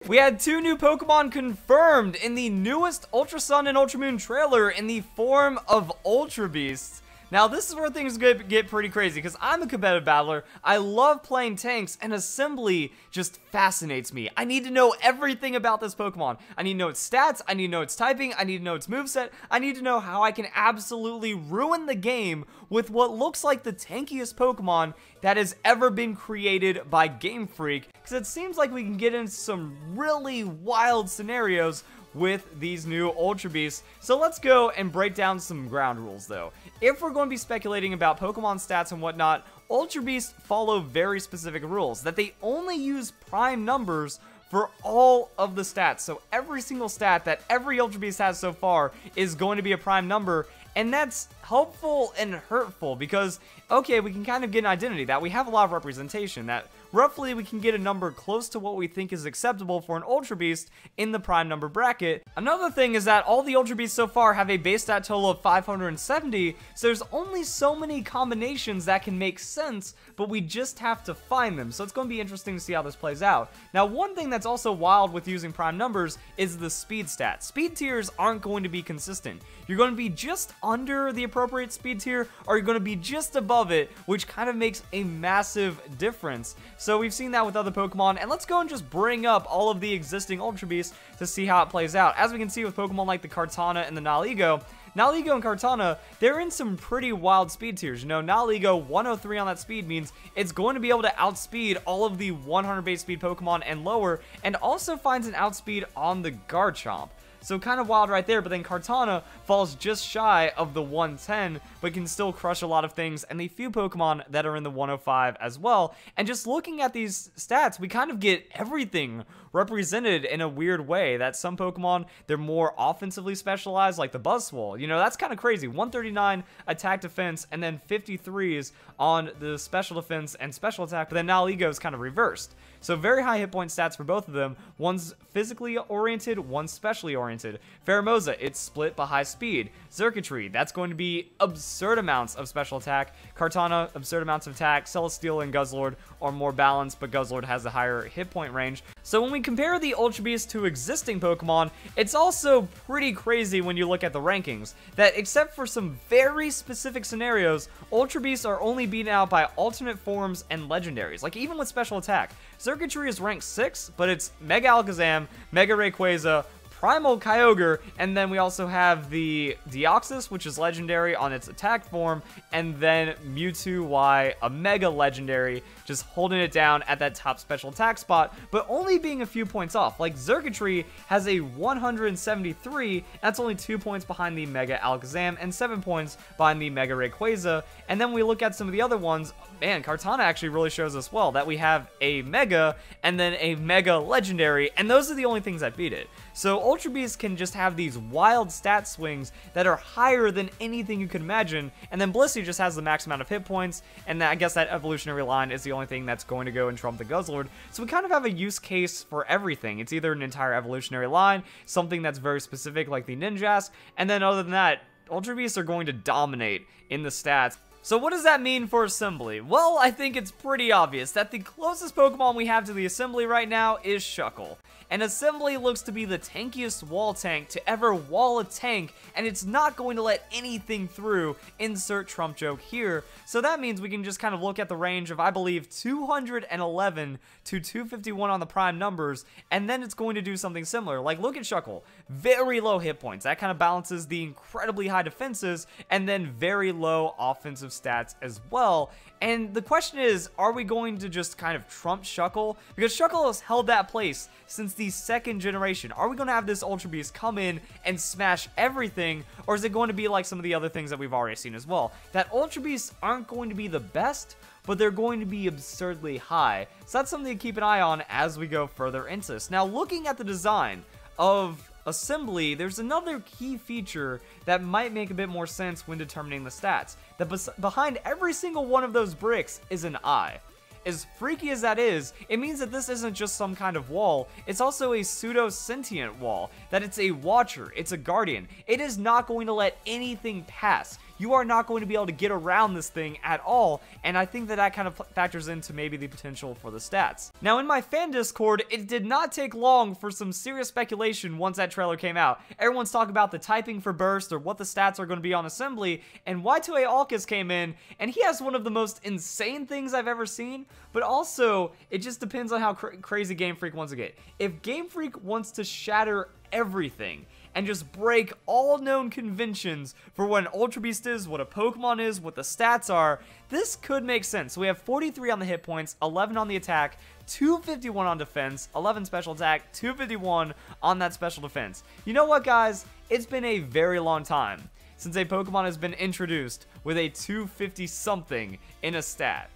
We had 2 new Pokemon confirmed in the newest Ultra Sun and Ultra Moon trailer in the form of Ultra Beasts. Now, this is where things get pretty crazy, because I'm a competitive battler, I love playing tanks, and Assebly just fascinates me. I need to know everything about this Pokemon. I need to know its stats, I need to know its typing, I need to know its moveset, I need to know how I can absolutely ruin the game with what looks like the tankiest Pokemon that has ever been created by Game Freak, because it seems like we can get into some really wild scenarios with these new Ultra Beasts. So let's go and break down some ground rules though. If we're going to be speculating about Pokemon stats and whatnot, Ultra Beasts follow very specific rules, that they only use prime numbers for all of the stats. So every single stat that every Ultra Beast has so far is going to be a prime number, and that's helpful and hurtful because, okay, we can kind of get an identity that we have a lot of representation, that roughly we can get a number close to what we think is acceptable for an Ultra Beast in the prime number bracket. Another thing is that all the Ultra Beasts so far have a base stat total of 570, so there's only so many combinations that can make sense, but we just have to find them. So it's going to be interesting to see how this plays out. Now, one thing that's also wild with using prime numbers is the speed stat. Speed tiers aren't going to be consistent. You're going to be just under the appropriate speed tier, or you're going to be just above it, which kind of makes a massive difference. So we've seen that with other Pokemon, and let's go and just bring up all of the existing Ultra Beasts to see how it plays out. As we can see with Pokemon like the Kartana and the Naligo and Kartana, they're in some pretty wild speed tiers. You know, Naligo 103 on that speed means it's going to be able to outspeed all of the 100 base speed Pokemon and lower, and also finds an outspeed on the Garchomp. So kind of wild right there, but then Kartana falls just shy of the 110, but can still crush a lot of things, and the few Pokemon that are in the 105 as well. And just looking at these stats, we kind of get everything represented in a weird way, that some Pokemon, they're more offensively specialized, like the Buzzwole. You know, that's kind of crazy. 139 attack defense, and then 53s on the special defense and special attack, but then Naligo is kind of reversed. So very high hit point stats for both of them. One's physically oriented, one's specially oriented. Pheromosa, it's split by high speed. Xurkitree, that's going to be absurd amounts of special attack. Kartana, absurd amounts of attack. Celesteela and Guzzlord are more balanced, but Guzzlord has a higher hit point range. So when we compare the Ultra Beasts to existing Pokemon, it's also pretty crazy when you look at the rankings, that except for some very specific scenarios, Ultra Beasts are only beaten out by alternate forms and legendaries. Like even with special attack, Xurkitree is ranked 6, but it's Mega Alakazam, Mega Rayquaza, Primal Kyogre, and then we also have the Deoxys, which is legendary on its attack form, and then Mewtwo Y, a mega legendary, just holding it down at that top special attack spot, but only being a few points off. Like Xurkitree has a 173, that's only 2 points behind the Mega Alakazam, and 7 points behind the Mega Rayquaza. And then we look at some of the other ones, man, Kartana actually really shows us well that we have a Mega, and then a Mega Legendary, and those are the only things that beat it. So Ultra Beasts can just have these wild stat swings that are higher than anything you can imagine, and then Blissey just has the max amount of hit points, and I guess that evolutionary line is the only thing that's going to go and trump the Guzzlord. So we kind of have a use case for everything. It's either an entire evolutionary line, something that's very specific like the Ninjask, and then other than that, Ultra Beasts are going to dominate in the stats. So what does that mean for Assebly? Well, I think it's pretty obvious that the closest Pokemon we have to the Assebly right now is Shuckle. And Assebly looks to be the tankiest wall tank to ever wall a tank, and it's not going to let anything through. Insert Trump joke here. So that means we can just kind of look at the range of, I believe, 211 to 251 on the prime numbers, and then it's going to do something similar. Like, look at Shuckle. Very low hit points. That kind of balances the incredibly high defenses, and then very low offensive stats as well. And the question is, are we going to just kind of trump Shuckle? Because Shuckle has held that place since the second generation. Are we going to have this Ultra Beast come in and smash everything? Or is it going to be like some of the other things that we've already seen as well? That Ultra Beasts aren't going to be the best, but they're going to be absurdly high. So that's something to keep an eye on as we go further into this. Now, looking at the design of Assebly, there's another key feature that might make a bit more sense when determining the stats. That behind every single one of those bricks is an eye. As freaky as that is, it means that this isn't just some kind of wall, it's also a pseudo-sentient wall, that it's a watcher, it's a guardian. It is not going to let anything pass. you are not going to be able to get around this thing at all, and I think that that kind of factors into maybe the potential for the stats. Now, in my fan Discord, it did not take long for some serious speculation once that trailer came out. Everyone's talking about the typing for burst or what the stats are going to be on Assembly, and Y2A Alkus came in, and he has one of the most insane things I've ever seen, but also, it just depends on how crazy Game Freak wants to get. If Game Freak wants to shatter everything and just break all known conventions for what an Ultra Beast is, what a Pokemon is, what the stats are, this could make sense. So we have 43 on the hit points, 11 on the attack, 251 on defense, 11 special attack, 251 on that special defense. You know what, guys? It's been a very long time since a Pokemon has been introduced with a 250 something in a stat.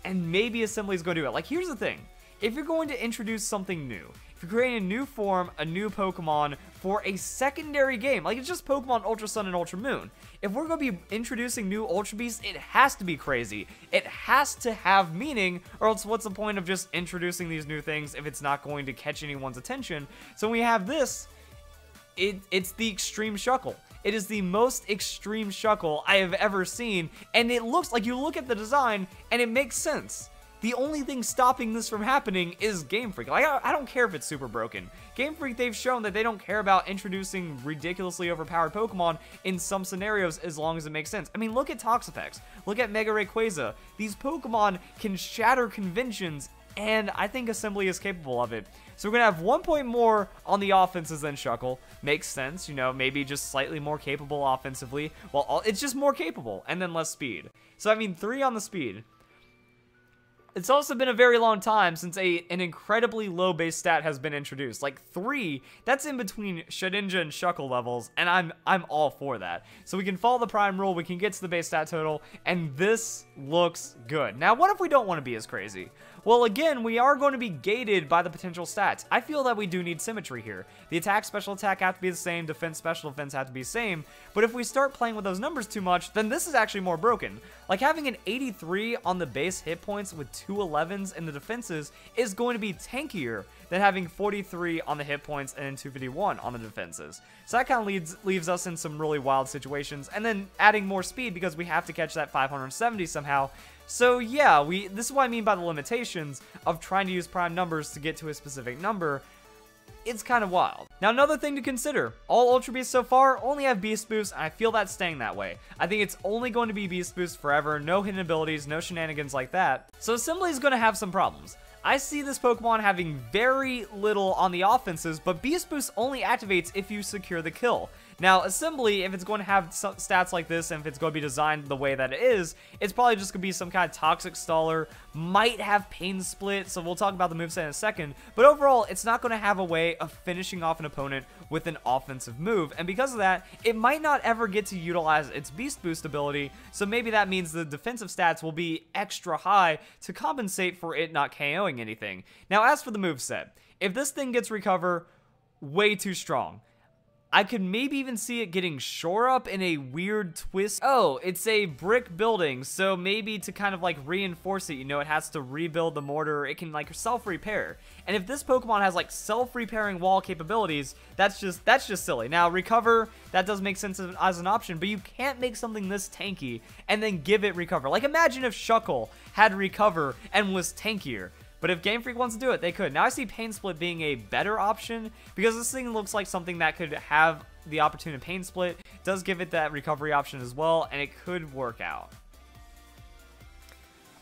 And maybe Assembly is going to do it. Like, here's the thing. If you're going to introduce something new, if you're creating a new form, a new Pokemon for a secondary game, like it's just Pokemon Ultra Sun and Ultra Moon, if we're going to be introducing new Ultra Beasts, it has to be crazy. It has to have meaning, or else what's the point of just introducing these new things if it's not going to catch anyone's attention? So when we have this, it's the Extreme Shuckle. It is the most extreme Shuckle I have ever seen, and it looks like, you look at the design, and it makes sense. The only thing stopping this from happening is Game Freak. Like, I don't care if it's super broken. Game Freak, they've shown that they don't care about introducing ridiculously overpowered Pokemon in some scenarios as long as it makes sense. I mean, look at Toxapex. Look at Mega Rayquaza. These Pokemon can shatter conventions, and I think Assembly is capable of it. So we're going to have 1 point more on the offenses than Shuckle. Makes sense, you know, maybe just slightly more capable offensively. Well, it's just more capable, and then less speed. So, I mean, 3 on the speed. It's also been a very long time since an incredibly low base stat has been introduced. Like 3, that's in between Shedinja and Shuckle levels, and I'm all for that. So we can follow the prime rule, we can get to the base stat total, and this looks good. Now, what if we don't want to be as crazy? Well, again, we are going to be gated by the potential stats. I feel that we do need symmetry here. The attack, special attack have to be the same, defense, special defense have to be the same, but if we start playing with those numbers too much, then this is actually more broken. Like, having an 83 on the base hit points with 2 11s in the defenses is going to be tankier than having 43 on the hit points and then 251 on the defenses. So that kind of leaves us in some really wild situations, and then adding more speed because we have to catch that 570 somehow. So yeah, this is what I mean by the limitations of trying to use prime numbers to get to a specific number. It's kind of wild. Now, another thing to consider, all Ultra Beasts so far only have Beast Boost, and I feel that's staying that way. I think it's only going to be Beast Boost forever, no hidden abilities, no shenanigans like that. So Assembly is going to have some problems. I see this Pokemon having very little on the offenses, but Beast Boost only activates if you secure the kill. Now, Assembly, if it's going to have stats like this, and if it's going to be designed the way that it is, it's probably just going to be some kind of Toxic Staller, might have Pain Split, so we'll talk about the moveset in a second, but overall, it's not going to have a way of finishing off an opponent with an offensive move, and because of that, it might not ever get to utilize its Beast Boost ability, so maybe that means the defensive stats will be extra high to compensate for it not KOing anything. Now, as for the moveset, if this thing gets Recover, way too strong. I could maybe even see it getting Shore Up in a weird twist. Oh, it's a brick building, so maybe to kind of like reinforce it, you know, it has to rebuild the mortar, it can like self-repair. And if this Pokemon has like self-repairing wall capabilities, that's just silly. Now, Recover, that does make sense as an option, but you can't make something this tanky and then give it Recover. Like, imagine if Shuckle had Recover and was tankier. But if Game Freak wants to do it, they could. Now I see Pain Split being a better option because this thing looks like something that could have the opportunity to Pain Split. It does give it that recovery option as well, and it could work out.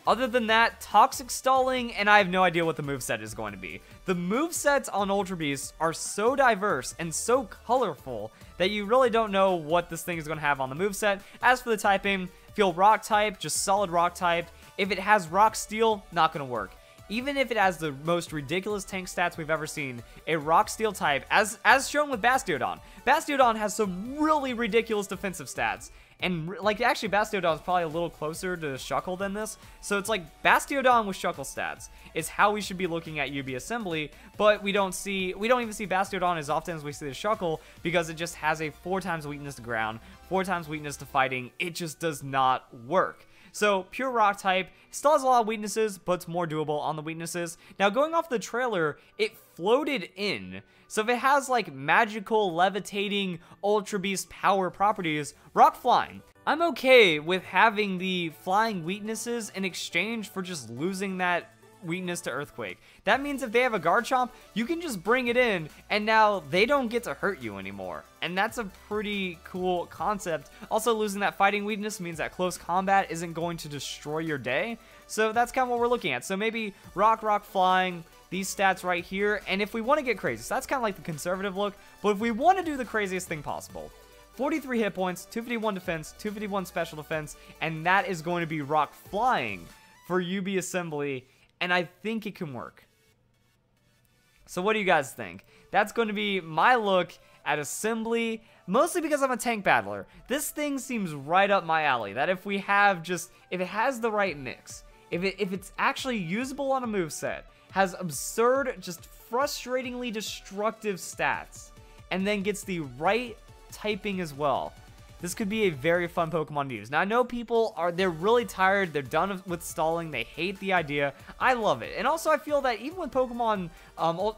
Other than that, Toxic Stalling, and I have no idea what the moveset is going to be. The movesets on Ultra Beasts are so diverse and so colorful that you really don't know what this thing is going to have on the moveset. As for the typing, feel Rock type, just solid Rock type. If it has Rock Steel, not going to work. Even if it has the most ridiculous tank stats we've ever seen, a Rock Steel type, as shown with Bastiodon. Bastiodon has some really ridiculous defensive stats. And, like, actually, Bastiodon is probably a little closer to Shuckle than this. So it's like Bastiodon with Shuckle stats is how we should be looking at UB Assembly. But we don't even see Bastiodon as often as we see the Shuckle because it just has a 4 times weakness to ground, 4 times weakness to fighting. It just does not work. So, pure Rock type, still has a lot of weaknesses, but it's more doable on the weaknesses. Now, going off the trailer, it floated in. So if it has, like, magical, levitating, Ultra Beast power properties, Rock Flying. I'm okay with having the flying weaknesses in exchange for just losing that weakness to Earthquake. That means if they have a Garchomp, you can just bring it in, and now they don't get to hurt you anymore. And that's a pretty cool concept. Also, losing that fighting weakness means that close combat isn't going to destroy your day. So that's kind of what we're looking at. So maybe Rock, Rock, Flying, these stats right here. And if we want to get crazy, so that's kind of like the conservative look. But if we want to do the craziest thing possible, 43 hit points, 251 defense, 251 special defense, and that is going to be Rock Flying for UB Assembly. And I think it can work. So what do you guys think? That's going to be my look at Assembly, mostly because I'm a tank battler. This thing seems right up my alley, that if we have just, if it has the right mix, if it's actually usable on a moveset, has absurd, just frustratingly destructive stats, and then gets the right typing as well, this could be a very fun Pokemon to use. Now, I know people they're really tired, they're done with stalling, they hate the idea. I love it. And also, I feel that even with Pokemon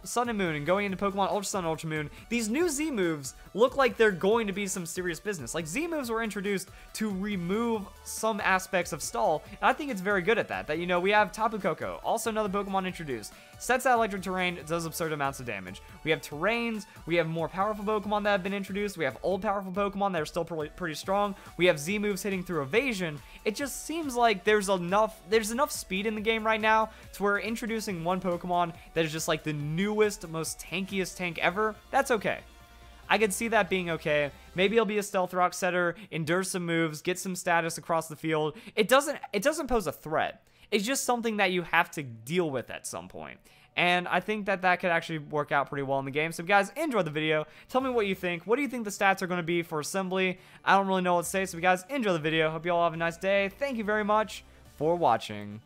Sun and Moon and going into Pokemon Ultra Sun and Ultra Moon, these new Z moves look like they're going to be some serious business. Like, Z moves were introduced to remove some aspects of stall, and I think it's very good at that. That, you know, we have Tapu Koko, also another Pokemon introduced. Sets that electric terrain, does absurd amounts of damage. We have terrains, we have more powerful Pokemon that have been introduced, we have old powerful Pokemon that are still pretty strong, we have Z moves hitting through evasion. It just seems like there's enough speed in the game right now to where introducing one Pokemon that is just like the newest, most tankiest tank ever, that's okay. I could see that being okay. Maybe it'll be a Stealth Rock setter, endure some moves, get some status across the field. It doesn't pose a threat. It's just something that you have to deal with at some point. And I think that could actually work out pretty well in the game. So guys, enjoy the video. Tell me what you think. What do you think the stats are going to be for Assembly? I don't really know what to say. So guys, enjoy the video. Hope you all have a nice day. Thank you very much for watching.